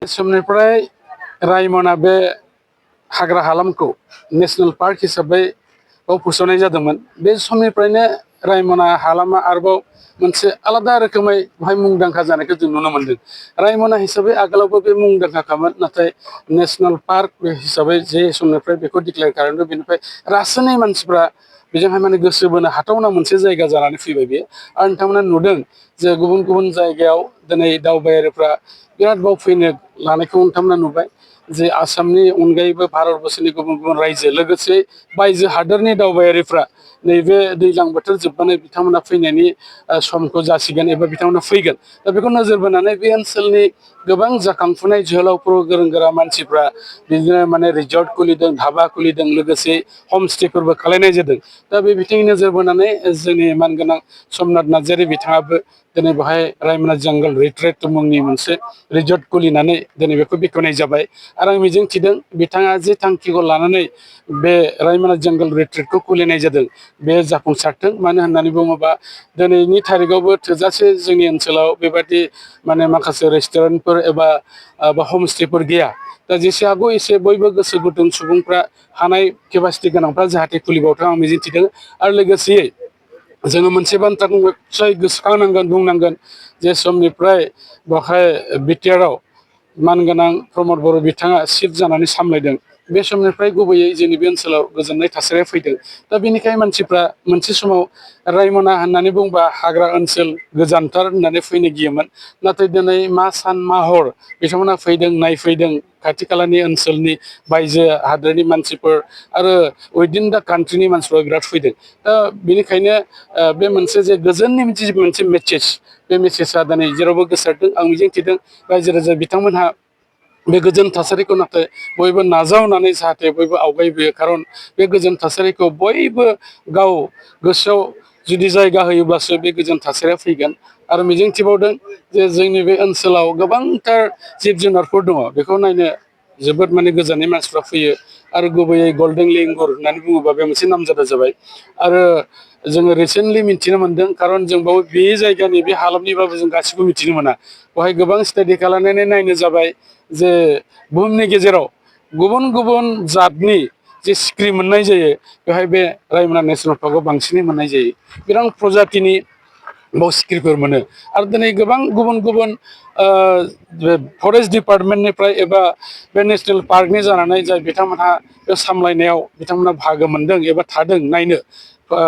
समनिफ्राय रायमना बे हाग्रा हालामखौ नेशनेल पार्क हिसाबै फोसावनाय जादोंमोन। बे समनिफ्रायनो रायमना हालामा आरोबाव मोनसे आलादा रोखोमै बेवहाय मुंदांखा जानायखौ जों नुनो मोनदों। रायमना हिसाबै आगोलावबो बे मुंदांखाखामोन, नाथाय नेशनेल पार्क हिसाबै जे समनिफ्राय बेखौ डिक्लेयार खालामदों बेनिफ्राय रासिनै मानसिफ्रा बेजोंहाय माने गोसो बोनो हाथावना मोनसे जायगा जानानै फैबाय बेयो। आरो नोंथांमोना नुदों जे गुबुन गुबुन जायगायाव दिनै दावबायारिफ्रा बिराद बाव फैनो लानायखौ नोंथांमोना नुबाय। जे आसामनि अनगायैबो भारतबर्षनि गुबुन गुबुन रायजो लोगोसे बायजो हादोरनि दावबायारिफ्रा नैबे दैज्लां बोथोर जोबनानै बिथांमोना फैनायनि समखौ जासिगोन एबा बिथांमोना फैगोन। दा बेखौ नोजोर बोनानै बे ओनसोलनि गोबां जाखांफुनाय जोहोलावफोर गोरों गोरा मानसिफ्रा बिदिनो माने रिजर्ट खुलिदों, धाबा खुलिदों, लोगोसे हमस्टेफोरबो खालायनाय जादों। दा बे बिथिं नोजोर बोनानै जोंनि मानगोनां समनाथ नार्जारि बिथाङाबो दिनै बेवहाय रायमना जंगल रिट्रिट मुंनि मोनसे रिजर्ट खुलिनानै दिनै बेखौ बेखेवनाय जाबाय। आरो आं मिजिंथिदों बिथाङा जे थांखिखौ लानानै बे रायमना जंगल रिट्रिटखौ खुलिनाय जादों बे जाफुंसारथों। मानो होननानै बुङोबा दिनैनि थारिखआवबो थोजासे जोंनि ओनसोलाव बेबायदि माने माखासे रेस्टुरेन्टफोर एबा हमस्टेफोर गैया। दा जेसे हागौ एसे बयबो गोसो गुदुं सुबुंफ्रा हानाय केपासिटि गोनांफ्रा जाहाथे खुलिबावथों आं मिजिंथिदों। आरो लोगोसेयै जोङो मोनसे बाथ्राखौ निस्सय गोसोखांनांगोन, बुंनांगोन जे समनिफ्राय बेवहाय बिटिआरआव मानगोनां प्रमद बर' बिथाङा चिफ जानानै सामलायदों, बे समनिफ्राय गुबैयै जोंनि बे ओनसोलाव गोजोननाय थासारिया फैदों। दा बेनिखायनो मानसिफ्रा मोनसे समाव रायमना होननानै बुंबा हाग्रा ओनसोल गोजानथार होननानै फैनो गियोमोन। नाथाय दिनै मा सान मा हर बिथांमोना फैदों, नायफैदों। खाथि खालानि ओनसोलनि बायजो हादोरनि मानसिफोर आरो उइदिन दा कान्ट्रिनि मानसिफ्रा बिराद फैदों। दा बेनिखायनो बे मोनसे जे गोजोननि मोनसे मेसेज, बे मेसेजआ दिनै जेरावबो गोसारदों। आं मिजिंथिदों रायजो राजा बिथांमोनहा बे गोजोन थासारिखौ नाथाय बयबो नाजावनानै जाहाथे बयबो आवगायबोयो। खारन बे गोजोन थासारिखौ बयबो गाव गोसोआव जुदि जायगा होयोब्लासो बे गोजोन थासारिया फैगोन। आरो मिजिंथिबावदों जे जोंनि बे ओनसोलाव गोबांथार जिब जुनारफोर दङ, बेखौ नायनो जोबोद माने गोजाननि मानसिफ्रा फैयो। आरो गुबैयै गल्डेन लेंगुर होननानै बुङोबा बे मोनसे नामजादा जाबाय। आरो जोङो रिसेन्टलि मिथिनो मोनदों, खारन जों बाव बे जायगानि बे हालामनिबाबो जों गासिबो मिथिनो मोना। बेवहाय गोबां स्टाडि खालामनानै नायनो जाबाय जे बुहुमनि गेजेराव गुबुन गुबुन जातनि जे सिख्रि मोननाय जायो बेवहाय बे रायमना नेशनेल पार्कआव बांसिनै मोननाय जायो। गोबां प्रजातिनि बाव सिख्रिफोर मोनो। आरो दिनै गोबां गुबुन गुबुन फरेस्ट डिपार्टमेन्टनिफ्राय एबा बे नेशनेल पार्कनि जानानै जाय बिथांमोनहा बे सामलायनायाव बिथांमोना बाहागो मोनदों एबा थादों नायनो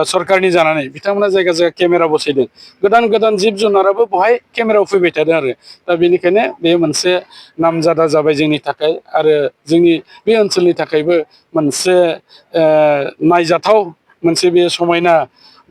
सरकारनि जानानै बिथांमोना जायगा जायगा केमेरा बसायदों। गोदान गोदान जिब जुनाराबो बेवहाय केमेरायाव फैबाय थादों आरो। दा बेनिखायनो बे मोनसे नामजादा जाबाय जोंनि थाखाय आरो जोंनि बे ओनसोलनि थाखायबो मोनसे नायजाथाव मोनसे बे समायना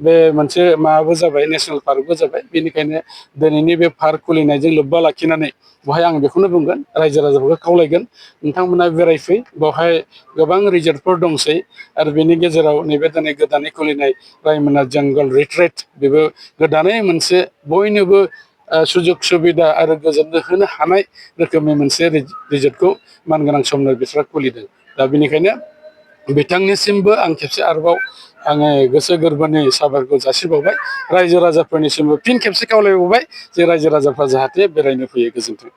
बे मोनसे माबाबो जाबाय, नेशनेल पार्कबो जाबाय। बेनिखायनो दिनैनि बे पार्क खुलिनायजों लोब्बा लाखिनानै बेवहाय आं बेखौनो बुंगोन, रायजो राजाफोरखौ खावलायगोन नोंथांमोना बेरायफै। बेवहाय गोबां रिजर्टफोर दंसै आरो बेनि गेजेराव नैबे दिनै गोदानै खुलिनाय रायमना जंगल रिट्रिट बेबो गोदानै मोनसे बयनोबो सुजुग सुबिदा आरो गोजोन होनो हानाय रोखोमनि मोनसे रिजर्टखौ मानगोनां समनाथ बिसोरहा खुलिदों। दा बेनिखायनो बिथांनिसिमबो आं खेबसे आरोबाव आङो गोसो गोरबोनि साबायखर जासिबावबाय। रायजो राजाफोरनिसिमबो फिन खेबसे खावलायबावबाय जे रायजो राजाफ्रा जाहाथे बेरायनो फैयो। गोजोन्थों।